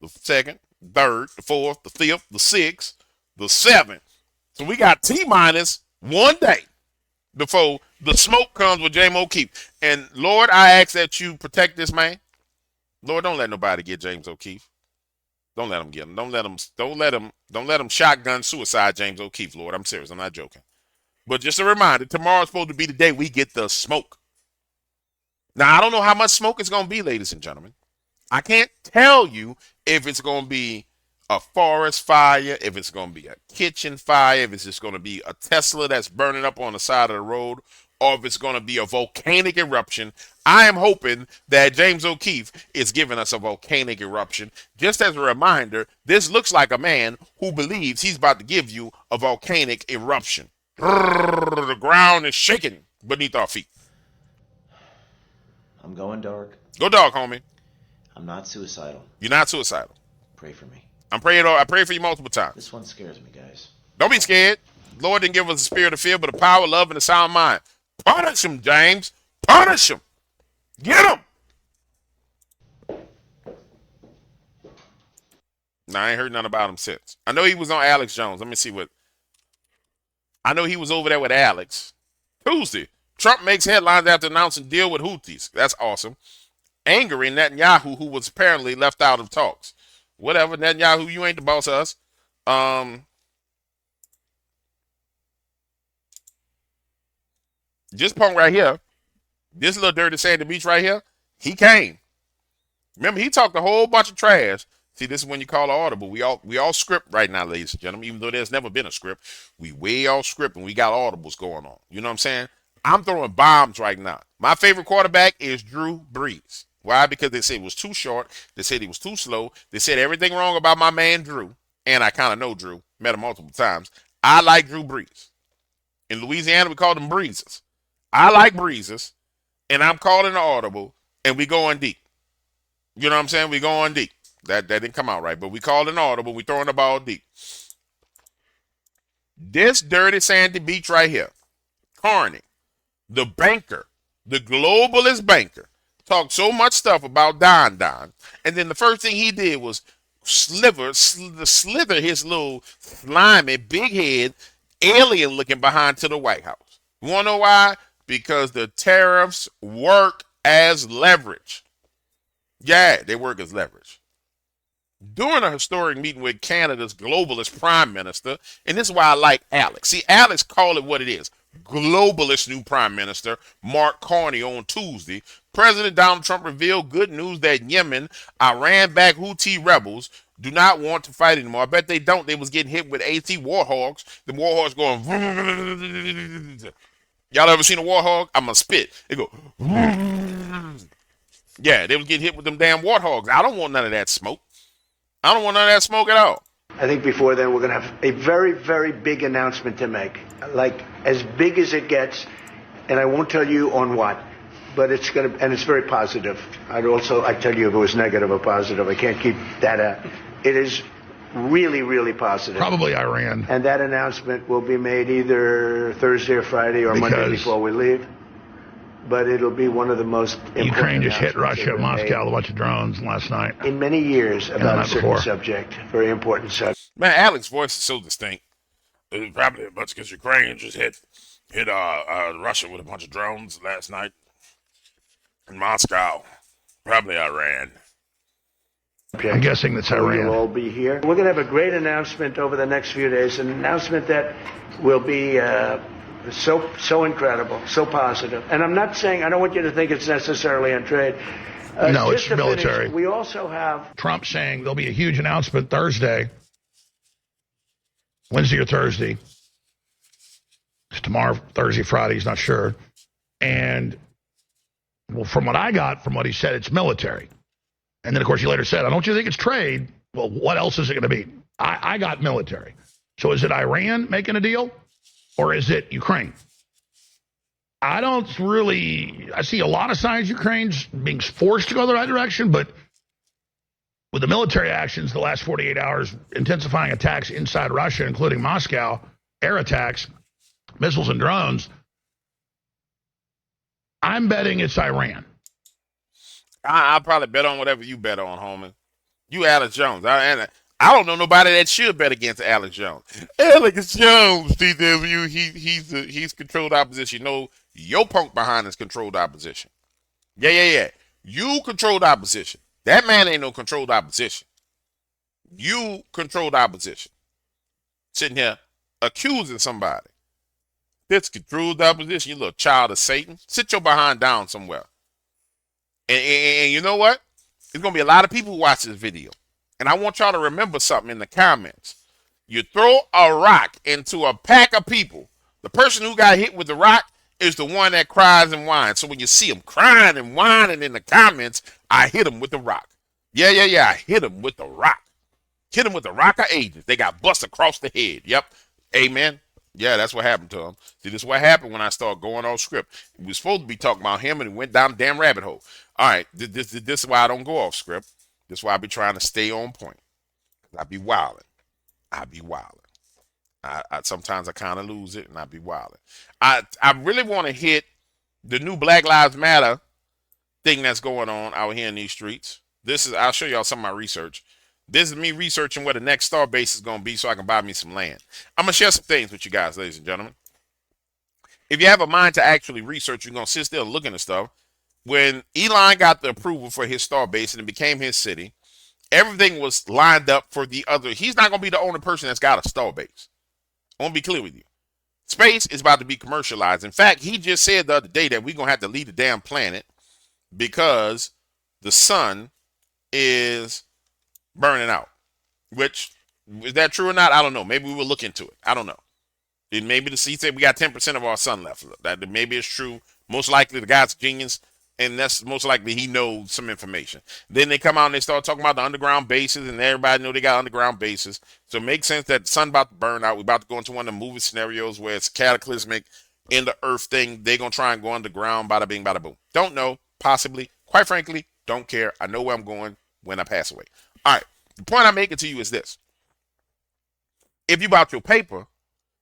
A: the 2nd, 3rd, the 4th, the 5th, the 6th, the 7th. So we got T-minus 1 day before the smoke comes with James O'Keefe. And Lord, I ask that you protect this man. Lord, don't let nobody get James O'Keefe. Don't let him get him. Don't let him shotgun suicide James O'Keefe, Lord. I'm serious. I'm not joking. But just a reminder, tomorrow's supposed to be the day we get the smoke. Now, I don't know how much smoke it's going to be, ladies and gentlemen. I can't tell you if it's going to be a forest fire, if it's going to be a kitchen fire, if it's just going to be a Tesla that's burning up on the side of the road, or if it's going to be a volcanic eruption. I am hoping that James O'Keefe is giving us a volcanic eruption. Just as a reminder, this looks like a man who believes he's about to give you a volcanic eruption. The ground is shaking beneath our feet.
K: I'm going dark.
A: Go dark, homie.
K: I'm not suicidal.
A: You're not suicidal.
K: Pray for me.
A: I pray for you multiple times.
K: This one scares me, guys.
A: Don't be scared. Lord didn't give us a spirit of fear, but a power, love, and a sound mind. Punish him, James. Punish him. Get him. Now, I ain't heard nothing about him since. I know he was on Alex Jones. Let me see what. I know he was over there with Alex. Tuesday. Trump makes headlines after announcing deal with Houthis. That's awesome. Angering Netanyahu, who was apparently left out of talks. Whatever, Netanyahu, you ain't the boss of us. This punk right here, this little dirty sandy beach right here, he came. Remember, he talked a whole bunch of trash. See, this is when you call an audible. We all script right now, ladies and gentlemen. Even though there's never been a script, we way all script and we got audibles going on. You know what I'm saying? I'm throwing bombs right now. My favorite quarterback is Drew Brees. Why? Because they said it was too short. They said he was too slow. They said everything wrong about my man Drew. And I kind of know Drew. Met him multiple times. I like Drew Brees. In Louisiana, we call them breezes. I like breezes. And I'm calling an audible. And we going deep. You know what I'm saying? We going deep. That didn't come out right. But we called an audible. We throwing the ball deep. This dirty sandy beach right here. Carney. The banker. The globalist banker. Talked so much stuff about Don. And then the first thing he did was slither his little slimy, big head, alien looking behind to the White House. You want to know why? Because the tariffs work as leverage. Yeah, they work as leverage. During a historic meeting with Canada's globalist prime minister, and this is why I like Alex. See, Alex called it what it is. Globalist new prime minister, Mark Carney, on Tuesday, President Donald Trump revealed good news that Yemen, Iran-backed Houthi rebels do not want to fight anymore. I bet they don't. They was getting hit with AT warthogs. The warthogs going. Y'all ever seen a warthog? I'm going to spit. They go. Yeah, they was getting hit with them damn warthogs. I don't want none of that smoke. I don't want none of that smoke at all.
D: I think before then we're going to have a very, very big announcement to make, like as big as it gets, and I won't tell you on what, but it's going to, and it's very positive. I tell you if it was negative or positive. I can't keep that out. It is really, really positive.
L: Probably Iran.
D: And that announcement will be made either Thursday or Friday or Monday before we leave. But it'll be one of the most important.
L: Ukraine just hit Russia, Moscow, a bunch of drones last night.
D: In many years about a certain subject, very important subject.
A: Man, Alex's voice is so distinct. It's probably a bunch because Ukraine just hit Russia with a bunch of drones last night in Moscow. Probably Iran.
L: I'm guessing that's Iran.
D: We'll all be here. We're going to have a great announcement over the next few days, an announcement that will be It's so incredible, so positive. And I'm not saying, I don't want you to think it's necessarily on trade.
L: No,
D: just
L: it's
D: to
L: military.
D: Finish, we also have
L: Trump saying there'll be a huge announcement Thursday, Wednesday or Thursday. It's tomorrow, Thursday, Friday, he's not sure. And well, from what I got, from what he said, it's military. And then, of course, he later said, I don't you think it's trade? Well, what else is it going to be? I got military. So is it Iran making a deal? Or is it Ukraine? I see a lot of signs Ukraine's being forced to go the right direction, but with the military actions the last 48 hours, intensifying attacks inside Russia, including Moscow, air attacks, missiles and drones, I'm betting it's Iran.
A: I'll probably bet on whatever you bet on, homie. You Alex Jones. I don't know nobody that should bet against Alex Jones. Alex Jones, DW, he's controlled opposition. No, your punk behind is controlled opposition. Yeah. You controlled opposition. That man ain't no controlled opposition. You controlled opposition. Sitting here accusing somebody. This controlled opposition, you little child of Satan. Sit your behind down somewhere. And you know what? There's going to be a lot of people who watch this video. And I want y'all to remember something in the comments. You throw a rock into a pack of people. The person who got hit with the rock is the one that cries and whines. So when you see them crying and whining in the comments, I hit them with the rock. Yeah. I hit them with the rock. Hit them with the rock of ages. They got bust across the head. Yep. Amen. Yeah, that's what happened to him. See, this is what happened when I started going off script. We were supposed to be talking about him, and it went down the damn rabbit hole. All right, this is why I don't go off script. This is why I be trying to stay on point. I be wilding. Sometimes I kind of lose it, and I be wilding. I really want to hit the new Black Lives Matter thing that's going on out here in these streets. I'll show y'all some of my research. This is me researching where the next star base is going to be so I can buy me some land. I'm going to share some things with you guys, ladies and gentlemen. If you have a mind to actually research, you're going to sit still and look into stuff. When Elon got the approval for his star base and it became his city, everything was lined up for the other. He's not going to be the only person that's got a star base. I want to be clear with you. Space is about to be commercialized. In fact, he just said the other day that we're going to have to leave the damn planet because the sun is burning out. Which, is that true or not? I don't know. Maybe we will look into it. I don't know. It maybe he said we got 10% of our sun left. That maybe it's true. Most likely the guy's a genius, and that's most likely he knows some information. Then they come out and they start talking about the underground bases, and everybody know they got underground bases. So it makes sense that the sun about to burn out. We're about to go into one of the movie scenarios where it's cataclysmic in the earth thing. They're going to try and go underground, bada bing, bada boom. Don't know, possibly. Quite frankly, don't care. I know where I'm going when I pass away. All right, the point I'm making to you is this. If you bought your paper,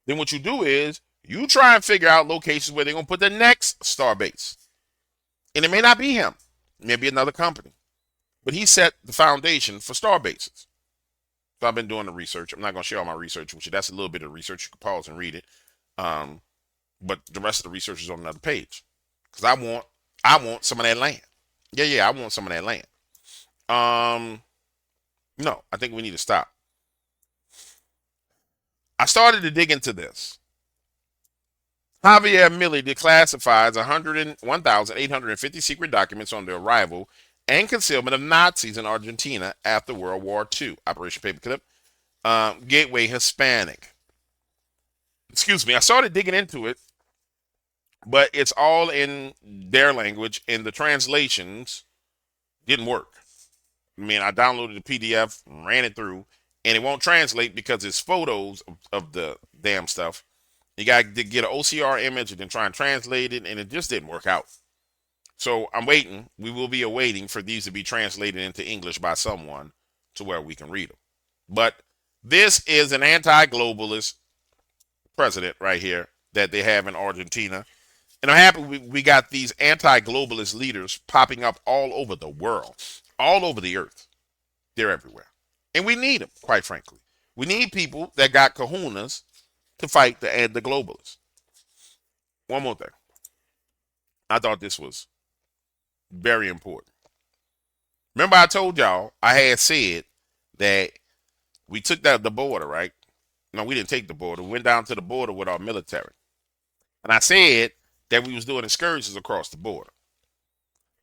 A: then what you do is you try and figure out locations where they're going to put the next star base. And it may not be him. It may be another company. But he set the foundation for star bases. So I've been doing the research. I'm not going to share all my research with you. That's a little bit of research. You can pause and read it. But the rest of the research is on another page. Because I want some of that land. Yeah, I want some of that land. No, I think we need to stop. I started to dig into this. Javier Milei declassifies 1,850 secret documents on the arrival and concealment of Nazis in Argentina after World War II. Operation Paperclip. Gateway Hispanic. Excuse me. I started digging into it, but it's all in their language, and the translations didn't work. I mean, I downloaded the PDF, ran it through, and it won't translate because it's photos of the damn stuff. You got to get an OCR image and then try and translate it, and it just didn't work out. So I'm waiting. We will be awaiting for these to be translated into English by someone to where we can read them. But this is an anti-globalist president right here that they have in Argentina. And I'm happy we got these anti-globalist leaders popping up all over the world, all over the earth. They're everywhere. And we need them, quite frankly. We need people that got kahunas to fight the globalists. One more thing. I thought this was very important. Remember I told y'all I had said that we took the border, right? No, we didn't take the border. We went down to the border with our military. And I said that we was doing excursions across the border.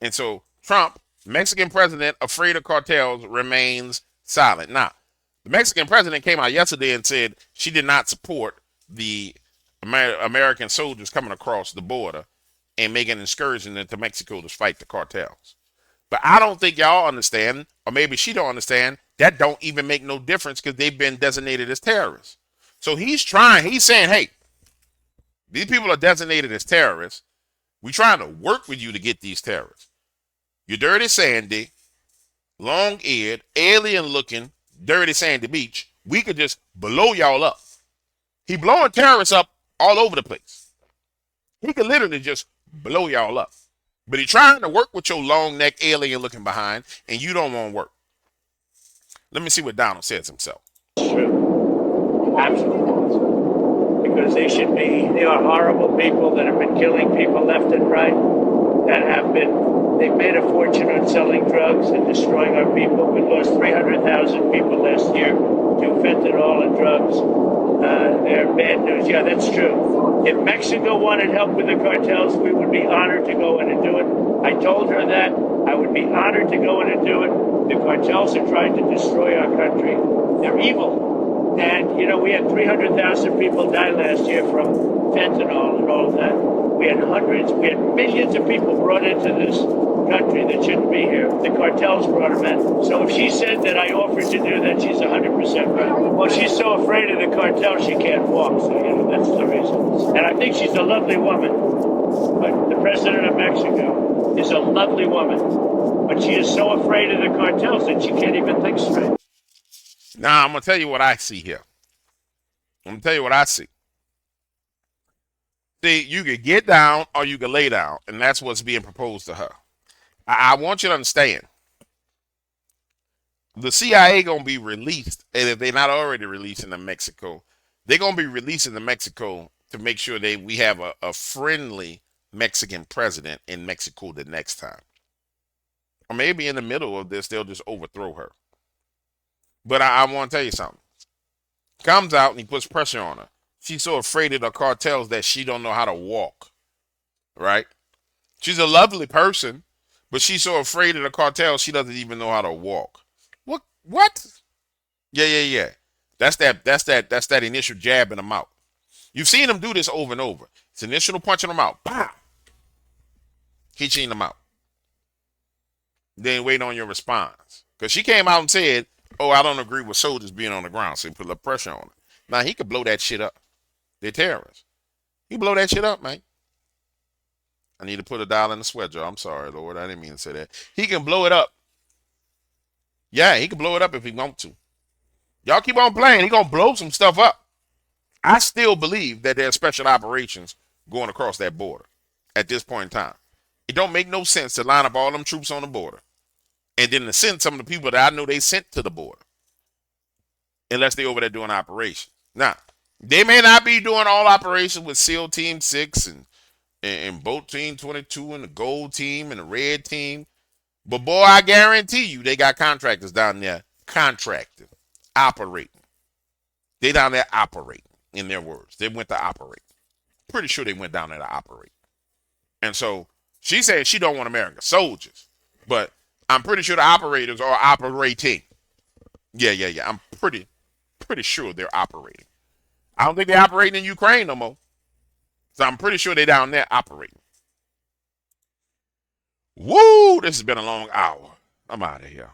A: And so Trump, Mexican president, afraid of cartels, remains silent. Now, the Mexican president came out yesterday and said she did not support the American soldiers coming across the border and making an excursion into Mexico to fight the cartels. But I don't think y'all understand, or maybe she don't understand, that don't even make no difference because they've been designated as terrorists. So he's saying, hey, these people are designated as terrorists. We're trying to work with you to get these terrorists. You're dirty sandy, long-eared, alien-looking, dirty sandy beach. We could just blow y'all up. He blowing terrorists up all over the place. He could literally just blow y'all up. But he's trying to work with your long-neck, alien-looking behind, and you don't want to work. Let me see what Donald says himself.
M: It's true. Absolutely. Because they are horrible people that have been killing people left and right, they've made a fortune on selling drugs and destroying our people. We lost 300,000 people last year to fentanyl and drugs. They're bad news. Yeah, that's true. If Mexico wanted help with the cartels, we would be honored to go in and do it. I told her that. I would be honored to go in and do it. The cartels are trying to destroy our country. They're evil. And, we had 300,000 people die last year from fentanyl and all of that. We had millions of people brought into this country that shouldn't be here. The cartels brought them in. So if she said that I offered to do that, she's 100% right. Well, she's so afraid of the cartel she can't walk. So, that's the reason. And I think she's a lovely woman. But the president of Mexico is a lovely woman. But she is so afraid of the cartels that she can't even think straight.
A: Now, I'm going to tell you what I see here. See, you could get down or you could lay down, and that's what's being proposed to her. I want you to understand. The CIA going to be released, and if they're not already releasing to Mexico, they're going to be releasing to Mexico to make sure we have a friendly Mexican president in Mexico the next time. Or maybe in the middle of this, they'll just overthrow her. But I want to tell you something. Comes out and he puts pressure on her. She's so afraid of the cartels that she don't know how to walk. Right? She's a lovely person, but she's so afraid of the cartels she doesn't even know how to walk. What? Yeah. That's that initial jab in the mouth. You've seen them do this over and over. It's initial punch in the mouth. Pow! Hitching them out. Then wait on your response. Because she came out and said, oh, I don't agree with soldiers being on the ground, so he put a little pressure on her. Now, he could blow that shit up. They're terrorists. He blow that shit up, man. I need to put a dial in the sweat jar. I'm sorry, Lord. I didn't mean to say that. He can blow it up. Yeah, he can blow it up if he wants to. Y'all keep on playing. He going to blow some stuff up. I still believe that there's special operations going across that border at this point in time. It don't make no sense to line up all them troops on the border and then to send some of the people that I know they sent to the border unless they over there doing operations. Now, they may not be doing all operations with SEAL Team 6 and Boat Team 22 and the Gold Team and the Red Team. But boy, I guarantee you they got contractors down there contracting, operating. They down there operating, in their words. They went to operate. Pretty sure they went down there to operate. And so she said she don't want American soldiers. But I'm pretty sure the operators are operating. Yeah. I'm pretty sure they're operating. I don't think they're operating in Ukraine no more. So I'm pretty sure they're down there operating. Woo! This has been a long hour. I'm out of here.